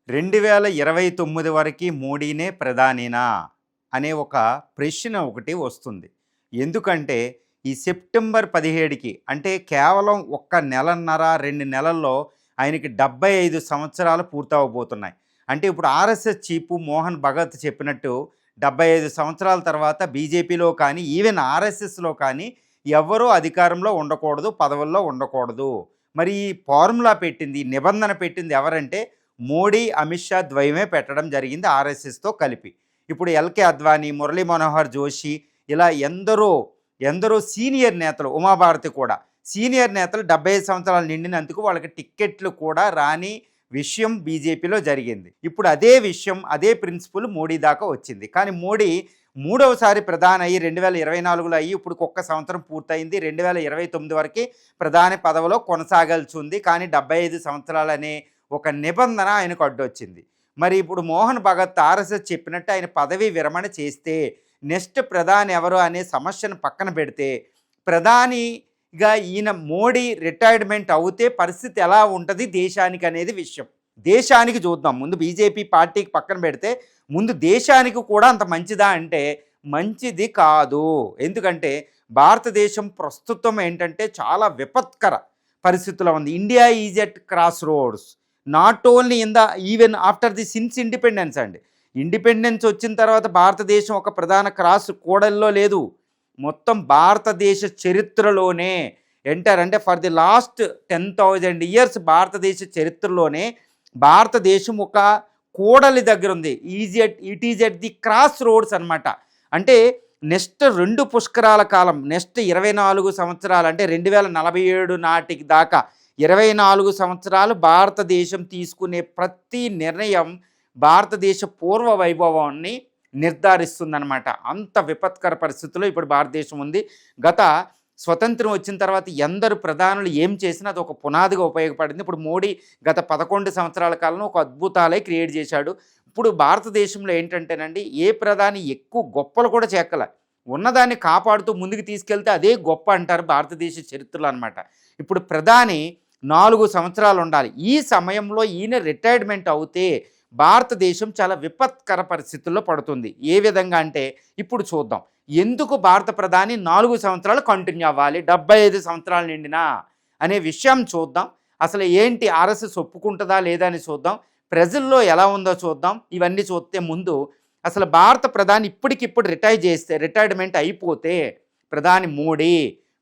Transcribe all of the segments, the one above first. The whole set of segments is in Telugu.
2029 వరకి మోడీనే ప్రధానినా అనే ఒక ప్రశ్న ఒకటి వస్తుంది. ఎందుకంటే ఈ సెప్టెంబర్ 17కి అంటే కేవలం ఒక్క నెలన్నర, 2 నెలల్లో ఆయనకి 75 సంవత్సరాలు పూర్తవబోతున్నాయి. అంటే ఇప్పుడు ఆర్ఎస్ఎస్ చీఫ్ మోహన్ భగత్ చెప్పినట్టు 75 సంవత్సరాల తర్వాత బీజేపీలో కానీ, ఈవెన్ ఆర్ఎస్ఎస్‌లో కానీ ఎవ్వరూ అధికారంలో ఉండకూడదు, పదవుల్లో ఉండకూడదు. మరి ఈ ఫార్ములా పెట్టింది, నిబంధన పెట్టింది ఎవరంటే మోడీ, అమిత్ షా ద్వయమే పెట్టడం జరిగింది ఆర్ఎస్ఎస్‌తో కలిపి. ఇప్పుడు ఎల్‌కే అద్వానీ, మురళీ మనోహర్ జోషి ఇలా ఎందరో సీనియర్ నేతలు, ఉమాభారతి కూడా సీనియర్ నేతలు 75 సంవత్సరాలు నిండినందుకు వాళ్ళకి టిక్కెట్లు కూడా రాని విషయం బీజేపీలో జరిగింది. ఇప్పుడు అదే విషయం, అదే ప్రిన్సిపల్ మోడీ దాకా వచ్చింది. కానీ మోడీ మూడవసారి ప్రధాని అయ్యి 2024లో అయ్యి ఇప్పుడు ఒక్క సంవత్సరం పూర్తయింది. 2029 వరకు ప్రధాని పదవిలో కొనసాగాల్సి ఉంది. కానీ 75 సంవత్సరాలనే ఒక నిబంధన ఆయనకు అడ్డొచ్చింది. మరి ఇప్పుడు మోహన్ భగత్ ఆర్ఎస్ఎస్ చెప్పినట్టు ఆయన పదవీ విరమణ చేస్తే నెక్స్ట్ ప్రధాని ఎవరు అనే సమస్యను పక్కన పెడితే, ప్రధానిగా ఈయన మోడీ రిటైర్మెంట్ అవుతే పరిస్థితి ఎలా ఉంటుంది దేశానికి అనేది విషయం. దేశానికి చూద్దాం. ముందు బీజేపీ పార్టీకి పక్కన పెడితే ముందు దేశానికి కూడా అంత మంచిదా అంటే మంచిది కాదు. ఎందుకంటే భారతదేశం ప్రస్తుతం ఏంటంటే చాలా విపత్కర పరిస్థితుల్లో ఉంది. India is at cross roads, not only in the even after the since independence అండి. ఇండిపెండెన్స్ వచ్చిన తర్వాత భారతదేశం ఒక ప్రధాన క్రాస్ కూడల్లో లేదు. మొత్తం భారతదేశ చరిత్రలోనే అంటే ఫర్ ది లాస్ట్ 10,000 ఇయర్స్ భారతదేశ చరిత్రలోనే భారతదేశం ఒక కూడలి దగ్గర ఉంది. It is at the cross roads అనమాట. అంటే నెక్స్ట్ 2 పుష్కరాల కాలం, నెక్స్ట్ 24 సంవత్సరాలు అంటే 2047 నాటికి దాకా 24 సంవత్సరాలు భారతదేశం తీసుకునే ప్రతి నిర్ణయం భారతదేశ పూర్వ వైభవాన్ని నిర్ధారిస్తుందన్నమాట. అంత విపత్కర పరిస్థితుల్లో ఇప్పుడు భారతదేశం ఉంది. గత స్వతంత్రం వచ్చిన తర్వాత ఎందరు ప్రధానులు ఏం చేసినా అది ఒక పునాదిగా ఉపయోగపడింది. ఇప్పుడు మోడీ గత 11 సంవత్సరాల కాలంలో ఒక అద్భుతాలే క్రియేట్ చేశాడు. ఇప్పుడు భారతదేశంలో ఏంటంటేనండి, ఏ ప్రధాని ఎక్కువ గొప్పలు కూడా చెక్కల, ఉన్నదాన్ని కాపాడుతూ ముందుకు తీసుకెళ్తే అదే గొప్ప అంటారు భారతదేశ చరిత్రలో అనమాట. ఇప్పుడు ప్రధాని 4 సంవత్సరాలు ఉండాలి. ఈ సమయంలో ఈయన రిటైర్మెంట్ అవుతే భారతదేశం చాలా విపత్కర పరిస్థితుల్లో పడుతుంది. ఏ విధంగా అంటే ఇప్పుడు చూద్దాం. ఎందుకు భారత ప్రధాని 4 సంవత్సరాలు కంటిన్యూ అవ్వాలి 75 సంవత్సరాలు నిండినా అనే విషయం చూద్దాం. అసలు ఏంటి ఆర్ఎస్ఎస్ ఒప్పుకుంటుందా లేదా అని చూద్దాం. ప్రజల్లో ఎలా ఉందో చూద్దాం. ఇవన్నీ చూస్తే ముందు అసలు భారత ప్రధాని ఇప్పటికిప్పుడు రిటైర్మెంట్ అయిపోతే ప్రధాని మోడీ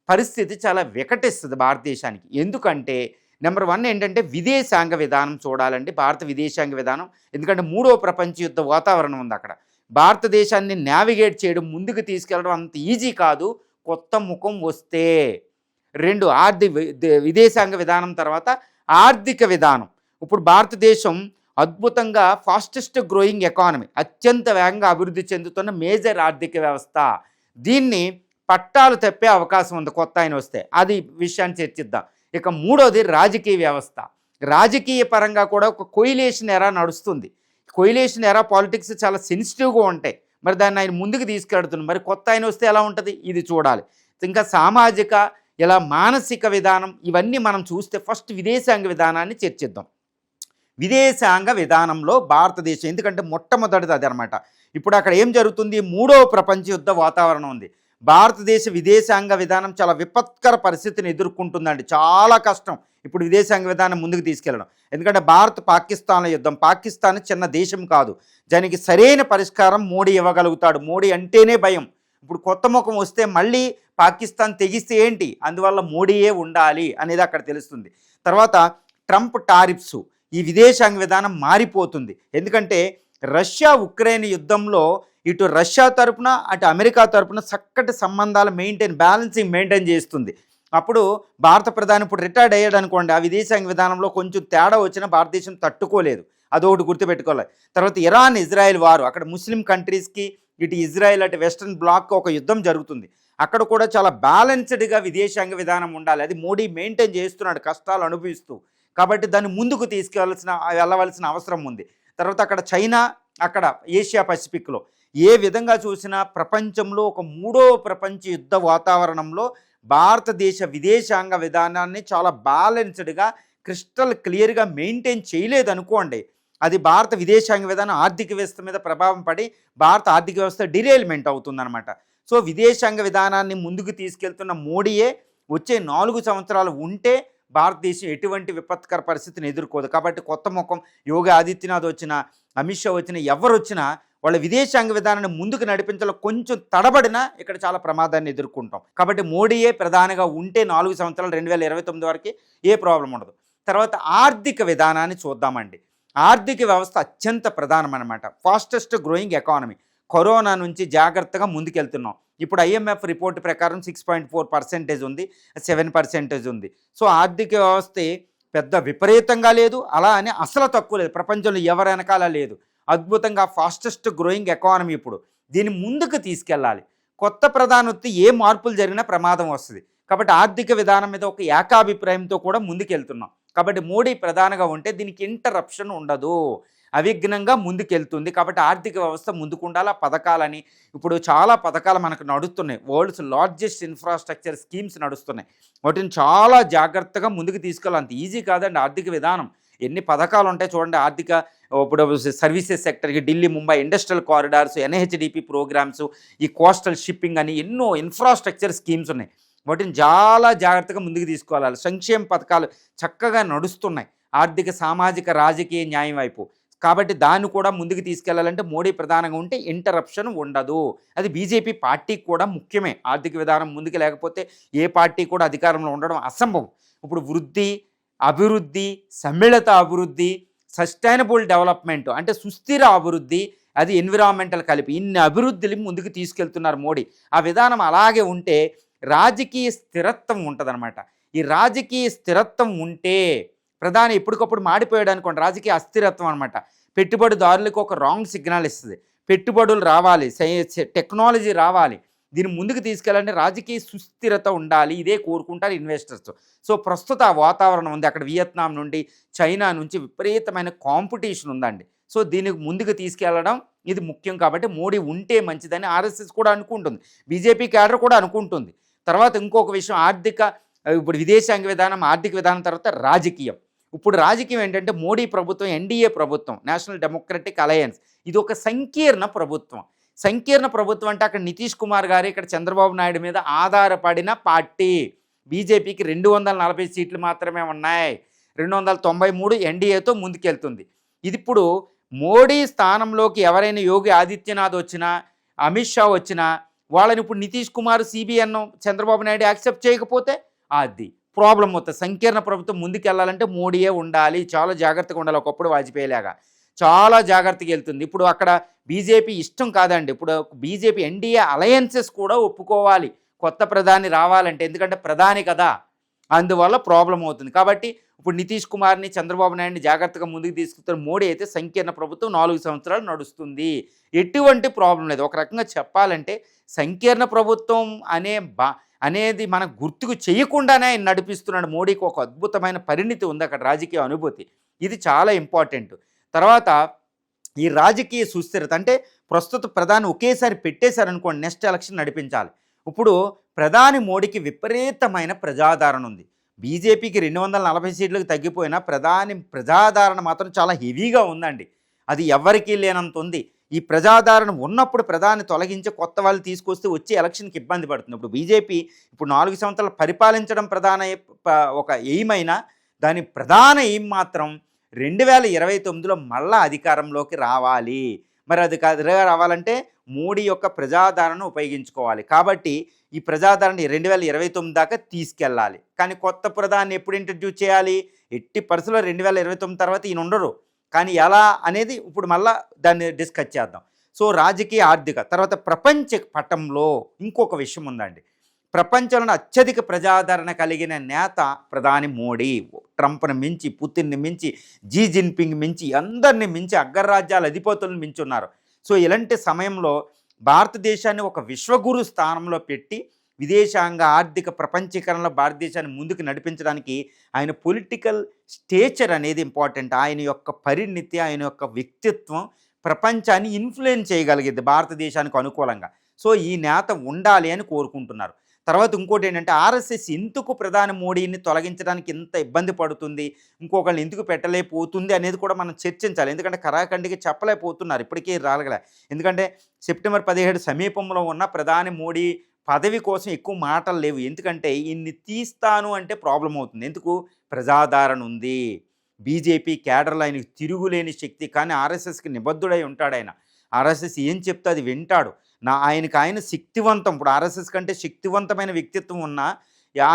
పరిస్థితి చాలా వికటిస్తుంది భారతదేశానికి. ఎందుకంటే నెంబర్ 1 ఏంటంటే విదేశాంగ విధానం చూడాలండి. భారత విదేశాంగ విధానం, ఎందుకంటే 3వ ప్రపంచ యుద్ధ వాతావరణం ఉంది అక్కడ. భారతదేశాన్ని నావిగేట్ చేయడం, ముందుకు తీసుకెళ్ళడం అంత ఈజీ కాదు కొత్త ముఖం వస్తే. 2 విదేశాంగ విధానం తర్వాత ఆర్థిక విధానం. ఇప్పుడు భారతదేశం అద్భుతంగా ఫాస్టెస్ట్ గ్రోయింగ్ ఎకానమీ, అత్యంత వేగంగా అభివృద్ధి చెందుతున్న మేజర్ ఆర్థిక వ్యవస్థ. దీన్ని పట్టాలు తప్పే అవకాశం ఉంది కొత్త ఆయన వస్తే. అది విషయాన్ని చర్చిద్దాం. ఇక 3వది రాజకీయ వ్యవస్థ. రాజకీయ పరంగా కూడా ఒక కొయిలేషన్ ఎరా నడుస్తుంది. కొయిలేషన్ ఎరా పాలిటిక్స్ చాలా సెన్సిటివ్గా ఉంటాయి. మరి దాన్ని ఆయన ముందుకు తీసుకెడుతున్నారు. మరి కొత్త ఆయన వస్తే ఎలా ఉంటుంది ఇది చూడాలి. ఇంకా సామాజిక, ఇలా మానసిక విధానం, ఇవన్నీ మనం చూస్తే ఫస్ట్ విదేశాంగ విధానాన్ని చర్చిద్దాం. విదేశాంగ విధానంలో భారతదేశం, ఎందుకంటే మొట్టమొదటిది అది అనమాట. ఇప్పుడు అక్కడ ఏం జరుగుతుంది, 3వ ప్రపంచ యుద్ధ వాతావరణం ఉంది. భారతదేశ విదేశాంగ విధానం చాలా విపత్కర పరిస్థితిని ఎదుర్కొంటుందండి. చాలా కష్టం ఇప్పుడు విదేశాంగ విధానం ముందుకు తీసుకెళ్ళడం. ఎందుకంటే భారత్ పాకిస్తాన్ల యుద్ధం, పాకిస్తాన్ చిన్న దేశం కాదు. దానికి సరైన పరిష్కారం మోడీ ఇవ్వగలుగుతాడు. మోడీ అంటేనే భయం. ఇప్పుడు కొత్త ముఖం వస్తే మళ్ళీ పాకిస్తాన్ తెగిస్తే ఏంటి, అందువల్ల మోడీయే ఉండాలి అనేది అక్కడ తెలుస్తుంది. తర్వాత ట్రంప్ టారిఫ్స్, ఈ విదేశాంగ విధానం మారిపోతుంది. ఎందుకంటే రష్యా ఉక్రెయిన్ యుద్ధంలో ఇటు రష్యా తరపున అటు అమెరికా తరపున చక్కటి సంబంధాలు బ్యాలెన్సింగ్ మెయింటైన్ చేస్తుంది. అప్పుడు భారత ప్రధాని ఇప్పుడు రిటైర్డ్ అయ్యాడు అనుకోండి, ఆ విదేశాంగ విధానంలో కొంచెం తేడా వచ్చినా భారతదేశం తట్టుకోలేదు. అదొకటి గుర్తుపెట్టుకోవాలి. తర్వాత ఇరాన్ ఇజ్రాయెల్ వారు, అక్కడ ముస్లిం కంట్రీస్కి ఇటు ఇజ్రాయెల్ అటు వెస్ట్రన్ బ్లాక్ ఒక యుద్ధం జరుగుతుంది. అక్కడ కూడా చాలా బ్యాలెన్స్డ్గా విదేశాంగ విధానం ఉండాలి. అది మోడీ మెయింటైన్ చేస్తున్నాడు కష్టాలు అనుభవిస్తూ. కాబట్టి దాన్ని ముందుకు వెళ్ళవలసిన అవసరం ఉంది. తర్వాత అక్కడ చైనా, అక్కడ ఏషియా పసిఫిక్లో ఏ విధంగా చూసినా ప్రపంచంలో ఒక 3వ ప్రపంచ యుద్ధ వాతావరణంలో భారతదేశ విదేశాంగ విధానాన్ని చాలా బ్యాలెన్స్డ్గా క్రిస్టల్ క్లియర్గా మెయింటైన్ చేయలేదనుకోండి, అది భారత విదేశాంగ విధానం ఆర్థిక వ్యవస్థ మీద ప్రభావం పడి భారత ఆర్థిక వ్యవస్థ డిరేల్మెంట్ అవుతుందన్నమాట. సో విదేశాంగ విధానాన్ని ముందుకు తీసుకెళ్తున్న మోడీయే వచ్చే 4 సంవత్సరాలు ఉంటే భారతదేశం ఎటువంటి విపత్కర పరిస్థితిని ఎదుర్కోదు. కాబట్టి కొత్త ముఖం యోగి ఆదిత్యనాథ్ వచ్చినా, అమిత్ షా వచ్చినా, ఎవరు వచ్చినా వాళ్ళ విదేశాంగ విధానాన్ని ముందుకు నడిపించడంలో కొంచెం తడబడినా ఇక్కడ చాలా ప్రమాదాన్ని ఎదుర్కొంటాం. కాబట్టి మోడీయే ప్రధానిగా ఉంటే 4 సంవత్సరాలు 2029 వరకు ఏ ప్రాబ్లం ఉండదు. తర్వాత ఆర్థిక విధానాన్ని చూద్దామండి. ఆర్థిక వ్యవస్థ అత్యంత ప్రధానం అన్నమాట. Fastest growing economy. కరోనా నుంచి జాగ్రత్తగా ముందుకెళ్తున్నాం. ఇప్పుడు ఐఎంఎఫ్ రిపోర్ట్ ప్రకారం 6.4% ఉంది, 7% ఉంది. సో ఆర్థిక వ్యవస్థ పెద్ద విపరీతంగా లేదు, అలా అని అసలు తక్కువ లేదు, ప్రపంచంలో ఎవరి వెనకాల లేదు. అద్భుతంగా ఫాస్టెస్ట్ గ్రోయింగ్ ఎకానమీ. ఇప్పుడు దీన్ని ముందుకు తీసుకెళ్ళాలి. కొత్త ప్రధానోత్తి ఏ మార్పులు జరిగినా ప్రమాదం వస్తుంది. కాబట్టి ఆర్థిక విధానం మీద ఒక ఏకాభిప్రాయంతో కూడా ముందుకెళ్తున్నాం. కాబట్టి మోడీ ప్రధానిగా ఉంటే దీనికి ఇంటరప్షన్ ఉండదు, అవిఘ్నంగా ముందుకెళ్తుంది. కాబట్టి ఆర్థిక వ్యవస్థ ముందుకు ఉండాలి. పథకాలని ఇప్పుడు చాలా పథకాలు మనకు నడుస్తున్నాయి. వరల్డ్స్ లార్జెస్ట్ ఇన్ఫ్రాస్ట్రక్చర్ స్కీమ్స్ నడుస్తున్నాయి. వాటిని చాలా జాగ్రత్తగా ముందుకు తీసుకెళ్ళాలి. అంత ఈజీ కాదండి ఆర్థిక విధానం. ఎన్ని పథకాలు ఉంటాయి చూడండి. ఆర్థిక ఇప్పుడు సర్వీసెస్ సెక్టర్కి Delhi Mumbai industrial corridors, NHDP programmes, ఈ కోస్టల్ షిప్పింగ్ అని ఎన్నో ఇన్ఫ్రాస్ట్రక్చర్ స్కీమ్స్ ఉన్నాయి. వాటిని చాలా జాగ్రత్తగా ముందుకు తీసుకోవాలి. సంక్షేమ పథకాలు చక్కగా నడుస్తున్నాయి ఆర్థిక, సామాజిక, రాజకీయ న్యాయం వైపు. కాబట్టి దాన్ని కూడా ముందుకు తీసుకెళ్లాలంటే మోడీ ప్రధానంగా ఉంటే ఇంటరప్షన్ ఉండదు. అది బీజేపీ పార్టీకి కూడా ముఖ్యమే. ఆర్థిక విధానం ముందుకు లేకపోతే ఏ పార్టీ కూడా అధికారంలో ఉండడం అసంభవం. ఇప్పుడు వృద్ధి, అభివృద్ధి, సమ్మిళిత అభివృద్ధి, సస్టైనబుల్ డెవలప్మెంట్ అంటే సుస్థిర అభివృద్ధి, అది ఎన్విరాన్మెంటల్ కలిపి ఇన్ని అభివృద్ధిని ముందుకు తీసుకెళ్తున్నారు మోడీ. ఆ విధానం అలాగే ఉంటే రాజకీయ స్థిరత్వం ఉంటుందన్నమాట. ఈ రాజకీయ స్థిరత్వం ఉంటే ప్రధాని ఎప్పటికప్పుడు మాడిపోయాడు అనుకోండి, రాజకీయ అస్థిరత్వం అనమాట. పెట్టుబడిదారులకు ఒక రాంగ్ సిగ్నల్ ఇస్తుంది. పెట్టుబడులు రావాలి, టెక్నాలజీ రావాలి. దీన్ని ముందుకు తీసుకెళ్ళాలంటే రాజకీయ సుస్థిరత ఉండాలి. ఇదే కోరుకుంటారు ఇన్వెస్టర్స్. సో ప్రస్తుత ఆ వాతావరణం ఉంది. అక్కడ వియత్నాం నుండి, చైనా నుంచి విపరీతమైన కాంపిటీషన్ ఉందండి. సో దీనికి ముందుకు తీసుకెళ్ళడం ఇది ముఖ్యం. కాబట్టి మోడీ ఉంటే మంచిదని ఆర్ఎస్ఎస్ కూడా అనుకుంటుంది, బీజేపీ క్యాడర్ కూడా అనుకుంటుంది. తర్వాత ఇంకొక విషయం, ఇప్పుడు విదేశాంగ విధానం, ఆర్థిక విధానం తర్వాత రాజకీయం. ఇప్పుడు రాజకీయం ఏంటంటే మోడీ ప్రభుత్వం, ఎన్డీఏ ప్రభుత్వం, నేషనల్ డెమోక్రటిక్ అలయన్స్, ఇది ఒక సంకీర్ణ ప్రభుత్వం. సంకీర్ణ ప్రభుత్వం అంటే అక్కడ నితీష్ కుమార్ గారు, ఇక్కడ చంద్రబాబు నాయుడు మీద ఆధారపడిన పార్టీ. బీజేపీకి 240 సీట్లు మాత్రమే ఉన్నాయి, 293 ఎన్డీఏతో ముందుకెళ్తుంది. ఇది ఇప్పుడు మోడీ స్థానంలోకి ఎవరైనా యోగి ఆదిత్యనాథ్ వచ్చినా, అమిత్ షా వచ్చినా, వాళ్ళని ఇప్పుడు నితీష్ కుమార్, సిబిఎన్, చంద్రబాబు నాయుడు యాక్సెప్ట్ చేయకపోతే అది ప్రాబ్లం అవుతుంది. సంకీర్ణ ప్రభుత్వం ముందుకెళ్ళాలంటే మోడీయే ఉండాలి. చాలా జాగ్రత్తగా ఉండాలి. ఒకప్పుడు వాజ్పేయిలాగా చాలా జాగ్రత్తగా వెళ్తుంది. ఇప్పుడు అక్కడ బీజేపీ ఇష్టం కాదండి. ఇప్పుడు బీజేపీ ఎన్డీఏ అలయన్సెస్ కూడా ఒప్పుకోవాలి కొత్త ప్రధాని రావాలంటే, ఎందుకంటే ప్రధాని కదా, అందువల్ల ప్రాబ్లం అవుతుంది. కాబట్టి ఇప్పుడు నితీష్ కుమార్ని, చంద్రబాబు నాయుడిని జాగ్రత్తగా ముందుకు తీసుకున్న మోడీ అయితే సంకీర్ణ ప్రభుత్వం 4 సంవత్సరాలు నడుస్తుంది, ఎటువంటి ప్రాబ్లం లేదు. ఒక రకంగా చెప్పాలంటే సంకీర్ణ ప్రభుత్వం అనేది మన గుర్తుకు చేయకుండానే ఆయన నడిపిస్తున్నాడు. మోడీకి ఒక అద్భుతమైన పరిణితి ఉంది అక్కడ, రాజకీయ అనుభూతి. ఇది చాలా ఇంపార్టెంట్. తర్వాత ఈ రాజకీయ సుస్థిరత అంటే ప్రస్తుత ప్రధాని ఒకేసారి పెట్టేశారనుకోండి, నెక్స్ట్ ఎలక్షన్ నడిపించాలి. ఇప్పుడు ప్రధాని మోడీకి విపరీతమైన ప్రజాదరణ ఉంది. బీజేపీకి 240 సీట్లకు తగ్గిపోయినా ప్రజాదరణ మాత్రం చాలా హెవీగా ఉందండి. అది ఎవరికీ లేనంత ఉంది. ఈ ప్రజాదరణ ఉన్నప్పుడు ప్రధాని తొలగించి కొత్త వాళ్ళు తీసుకొస్తే వచ్చే ఎలక్షన్కి ఇబ్బంది పడుతుంది. ఇప్పుడు బీజేపీ ఇప్పుడు 4 సంవత్సరాలు పరిపాలించడం ప్రధాన ఒక ఎయిమ్ అయినా, దాని ప్రధాన ఎయిమ్ మాత్రం 2029లో మళ్ళా అధికారంలోకి రావాలి. మరి అది రావాలంటే మోడీ యొక్క ప్రజాదరణను ఉపయోగించుకోవాలి. కాబట్టి ఈ ప్రజాదరణ 2029 దాకా తీసుకెళ్ళాలి. కానీ కొత్త ప్రధాని ఎప్పుడు ఇంట్రడ్యూస్ చేయాలి? ఎట్టి పరిస్థితుల్లో 2029 తర్వాత ఈయన ఉండరు. కానీ ఎలా అనేది ఇప్పుడు మళ్ళా దాన్ని డిస్కస్ చేద్దాం. సో రాజకీయ, ఆర్థిక, తర్వాత ప్రపంచ పటంలో ఇంకొక విషయం ఉందండి. ప్రపంచంలో అత్యధిక ప్రజాదరణ కలిగిన నేత ప్రధాని మోడీ. ట్రంప్ని మించి, పుతిన్ని మించి, జీ జిన్పింగ్ మించి, అందరిని మించి, అగ్రరాజ్యాల అధిపతులను మించి ఉన్నారు. సో ఇలాంటి సమయంలో భారతదేశాన్ని ఒక విశ్వగురు స్థానంలో పెట్టి విదేశాంగ, ఆర్థిక, ప్రపంచీకరణలో భారతదేశాన్ని ముందుకు నడిపించడానికి ఆయన పొలిటికల్ స్టేచర్ అనేది ఇంపార్టెంట్. ఆయన యొక్క పరిణితి, ఆయన యొక్క వ్యక్తిత్వం ప్రపంచాన్ని ఇన్ఫ్లుయెన్స్ చేయగలిగింది భారతదేశానికి అనుకూలంగా. సో ఈ నేత ఉండాలి అని కోరుకుంటున్నారు. తర్వాత ఇంకోటి ఏంటంటే ఆర్ఎస్ఎస్ ఎందుకు ప్రధాని మోడీని తొలగించడానికి ఇంత ఇబ్బంది పడుతుంది, ఇంకొకళ్ళు ఎందుకు పెట్టలేకపోతుంది అనేది కూడా మనం చర్చించాలి. ఎందుకంటే కరాఖండికి చెప్పలేకపోతున్నారు, ఇప్పటికీ రాగలే. ఎందుకంటే సెప్టెంబర్ 17 సమీపంలో ఉన్న ప్రధాని మోడీ పదవి కోసం ఎక్కువ మాటలు లేవు. ఎందుకంటే ఇన్ని తీస్తాను అంటే ప్రాబ్లం అవుతుంది. ఎందుకు? ప్రజాదరణ ఉంది, బీజేపీ కేడర్లో ఆయనకు తిరుగులేని శక్తి. కానీ ఆర్ఎస్ఎస్కి నిబద్ధుడై ఉంటాడు ఆయన. ఆర్ఎస్ఎస్ ఏం చెప్తే అది వింటాడు. ఆయన శక్తివంతం. ఇప్పుడు ఆర్ఎస్ఎస్ కంటే శక్తివంతమైన వ్యక్తిత్వం ఉన్న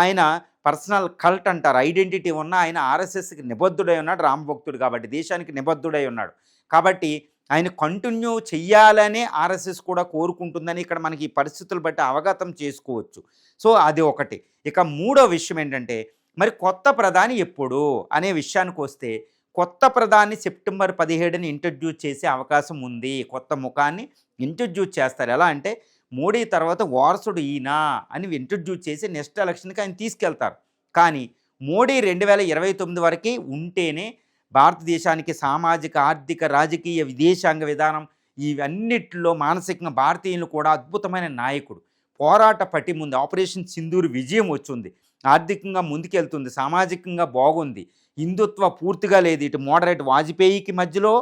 ఆయన పర్సనల్ కల్ట్ అంటారు, ఐడెంటిటీ ఉన్న ఆయన ఆర్ఎస్ఎస్కి నిబద్ధుడై ఉన్నాడు, రామభక్తుడు కాబట్టి, దేశానికి నిబద్ధుడై ఉన్నాడు. కాబట్టి ఆయన కంటిన్యూ చెయ్యాలని ఆర్ఎస్ఎస్ కూడా కోరుకుంటుందని ఇక్కడ మనకి ఈ పరిస్థితులు బట్టి అవగతం చేసుకోవచ్చు. సో అది ఒకటి. ఇక మూడో విషయం ఏంటంటే, మరి కొత్త ప్రధాని ఎప్పుడు అనే విషయానికి వస్తే, కొత్త ప్రధాని సెప్టెంబర్ 17ని ఇంట్రడ్యూస్ చేసే అవకాశం ఉంది. కొత్త ముఖాన్ని ఇంట్రడ్యూస్ చేస్తారు. ఎలా అంటే మోడీ తర్వాత వారసుడు ఈయన అని ఇంట్రడ్యూస్ చేసి నెక్స్ట్ ఎలక్షన్కి ఆయన తీసుకెళ్తారు. కానీ మోడీ 2029 వరకు ఉంటేనే భారతదేశానికి సామాజిక, ఆర్థిక, రాజకీయ, విదేశాంగ విధానం ఇవన్నిటిలో మానసికంగా భారతీయులు కూడా అద్భుతమైన నాయకుడు. పోరాట పటిమ ఉంది, ఆపరేషన్ సింధూర్ విజయం వచ్చింది, ఆర్థికంగా ముందుకెళ్తుంది, సామాజికంగా బాగుంది, హిందుత్వ పూర్తిగా లేదు. ఇటు మోడరేట్ వాజ్పేయికి మధ్యలో,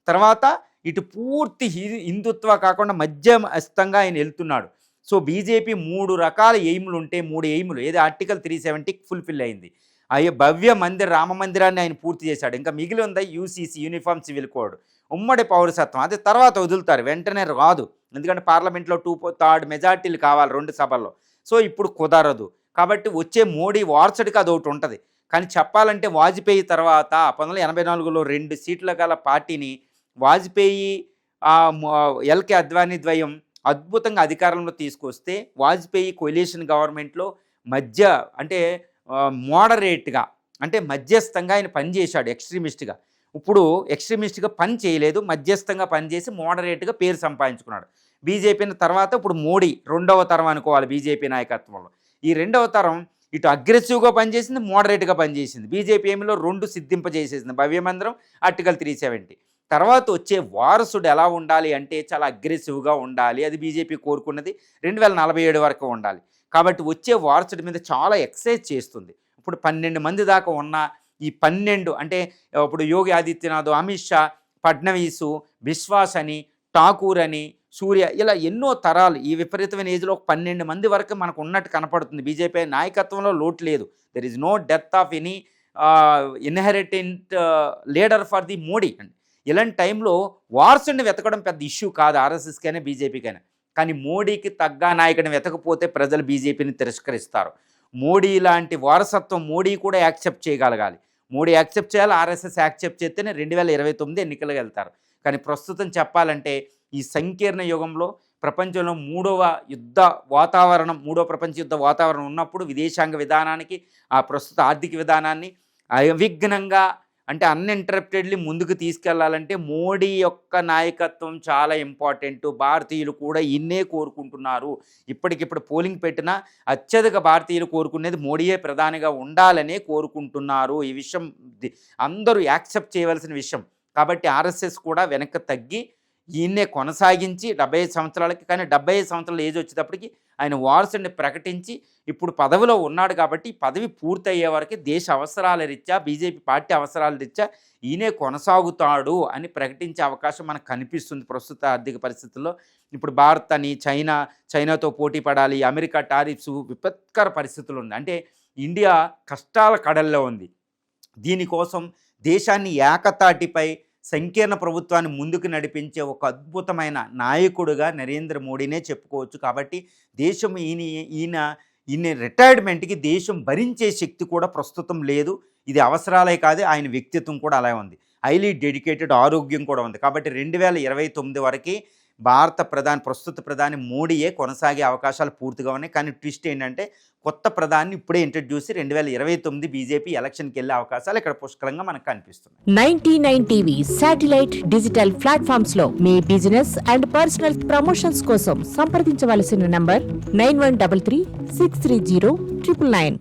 తర్వాత ఇటు పూర్తి హిందుత్వ కాకుండా మధ్యస్థంగా ఆయన వెళ్తున్నాడు. సో బీజేపీ 3 రకాల ఎయిమ్లు ఉంటే 3 ఎయిమ్లు ఏదో ఆర్టికల్ 370 ఫుల్ఫిల్ అయింది. అయ్యో భవ్య రామ మందిరాన్ని ఆయన పూర్తి చేశాడు. ఇంకా మిగిలి ఉందా యూసీసీ, యూనిఫామ్ సివిల్ కోడ్, ఉమ్మడి పౌరసత్వం. అది తర్వాత వదులుతారు, వెంటనే రాదు. ఎందుకంటే పార్లమెంట్లో 2/3 మెజార్టీలు కావాలి 2 సభల్లో. సో ఇప్పుడు కుదరదు. కాబట్టి వచ్చే మోడీ వారసుడికి అదొకటి ఉంటుంది. కానీ చెప్పాలంటే వాజ్పేయి తర్వాత 1984లో 2 సీట్ల గల పార్టీని వాజ్పేయి, ఎల్కే అద్వానీ ద్వయం అద్భుతంగా అధికారంలో తీసుకొస్తే, వాజ్పేయి కొయిలేషన్ గవర్నమెంట్లో మధ్య అంటే మోడరేట్గా అంటే మధ్యస్థంగా ఆయన పనిచేశాడు ఎక్స్ట్రీమిస్ట్గా. ఇప్పుడు ఎక్స్ట్రీమిస్ట్గా పని చేయలేదు, మధ్యస్థంగా పనిచేసి మోడరేట్గా పేరు సంపాదించుకున్నాడు. బీజేపీని తర్వాత ఇప్పుడు మోడీ 2వ తరం అనుకోవాలి బీజేపీ నాయకత్వంలో. ఈ 2వ తరం ఇటు అగ్రెసివ్గా పనిచేసింది, మోడరేట్గా పనిచేసింది. బీజేపీ ఏమిలో 2 సిద్ధింపజేసేసింది, భవ్యమందిరం, ఆర్టికల్ 370. తర్వాత వచ్చే వారసుడు ఎలా ఉండాలి అంటే చాలా అగ్రెసివ్గా ఉండాలి. అది బీజేపీ కోరుకున్నది 2047 వరకు ఉండాలి. కాబట్టి వచ్చే వారసుడి మీద చాలా ఎక్సైజ్ చేస్తుంది. ఇప్పుడు 12 మంది దాకా ఉన్న ఈ 12 అంటే ఇప్పుడు యోగి ఆదిత్యనాథ్, అమిత్ షా, ఫడ్నవీసు, బిశ్వాస్ అని, ఠాకూర్ అని, సూర్య, ఇలా ఎన్నో తరాలు ఈ విపరీతమైన ఏజ్లో 12 మంది వరకు మనకు ఉన్నట్టు కనపడుతుంది. బీజేపీ నాయకత్వంలో లోటు లేదు. దెర్ ఈజ్ నో డెత్ of any inherent leader for the Modi అండి. ఇలాంటి టైంలో వారసుడిని వెతకడం పెద్ద ఇష్యూ కాదు ఆర్ఎస్ఎస్కైనా బీజేపీకైనా. కానీ మోడీకి తగ్గ నాయకుడిని వెతకపోతే ప్రజలు బీజేపీని తిరస్కరిస్తారు. మోడీ లాంటి వారసత్వం మోడీ కూడా యాక్సెప్ట్ చేయగలగాలి. మోడీ యాక్సెప్ట్ చేయాలి, ఆర్ఎస్ఎస్ యాక్సెప్ట్ చేస్తేనే 2029 ఎన్నికలకు వెళ్తారు. కానీ ప్రస్తుతం చెప్పాలంటే ఈ సంకీర్ణ యుగంలో ప్రపంచంలో మూడవ ప్రపంచ యుద్ధ వాతావరణం ఉన్నప్పుడు విదేశాంగ విధానానికి, ఆ ప్రస్తుత ఆర్థిక విధానాన్ని అవిఘ్నంగా అంటే అన్ఇంటరప్టెడ్లీ ముందుకు తీసుకెళ్లాలంటే మోడీ యొక్క నాయకత్వం చాలా ఇంపార్టెంట్. భారతీయులు కూడా ఇన్నే కోరుకుంటున్నారు. ఇప్పటికిప్పుడు పోలింగ్ పెట్టినా అత్యధిక భారతీయులు కోరుకునేది మోడీయే ప్రధానిగా ఉండాలనే కోరుకుంటున్నారు. ఈ విషయం అందరూ యాక్సెప్ట్ చేయవలసిన విషయం. కాబట్టి ఆర్ఎస్ఎస్ కూడా వెనక్కి తగ్గి ఈయన్నే కొనసాగించి 75 సంవత్సరాలకి, కానీ 75 సంవత్సరాల ఏజ్ వచ్చేటప్పటికి ఆయన వారసుడిని ప్రకటించి ఇప్పుడు పదవిలో ఉన్నాడు. కాబట్టి పదవి పూర్తయ్యే వరకు దేశ అవసరాల రీత్యా, బీజేపీ పార్టీ అవసరాల రీత్యా ఈయనే కొనసాగుతాడు అని ప్రకటించే అవకాశం మనకు కనిపిస్తుంది ప్రస్తుత ఆర్థిక పరిస్థితుల్లో. ఇప్పుడు భారత్ అని చైనాతో పోటీ పడాలి, అమెరికా టారిఫ్స్, విపత్కర పరిస్థితులు ఉంది. అంటే ఇండియా కష్టాల కడల్లో ఉంది. దీనికోసం దేశాన్ని ఏకతాటిపై సంకీర్ణ ప్రభుత్వాన్ని ముందుకు నడిపించే ఒక అద్భుతమైన నాయకుడుగా నరేంద్ర మోడీనే చెప్పుకోవచ్చు. కాబట్టి దేశం ఈయన రిటైర్మెంట్కి దేశం భరించే శక్తి కూడా ప్రస్తుతం లేదు. ఇది అవసరాలే కాదు, ఆయన వ్యక్తిత్వం కూడా అలా ఉంది. హైలీ డెడికేటెడ్, ఆరోగ్యం కూడా ఉంది. కాబట్టి 2029 వరకు ప్రస్తుత ప్రధాని మోడీయే కొనసాగే అవకాశాలు పూర్తిగా ఉన్నాయి. కానీ ట్విస్ట్ ఏంటంటే కొత్త ప్రధాని ఇప్పుడే ఇంట్రడ్యూస్ 2029 బీజేపీ ఎలక్షన్కి వెళ్ళే అవకాశాలు ఇక్కడ పుష్కలంగా మనకు కనిపిస్తున్నాయి. 99 టీవీ శాటిలైట్ డిజిటల్ ప్లాట్ఫామ్స్ లో మీ బిజినెస్ అండ్ పర్సనల్ ప్రమోషన్స్ కోసం సంప్రదించవలసిన నంబర్ 9133 630 999.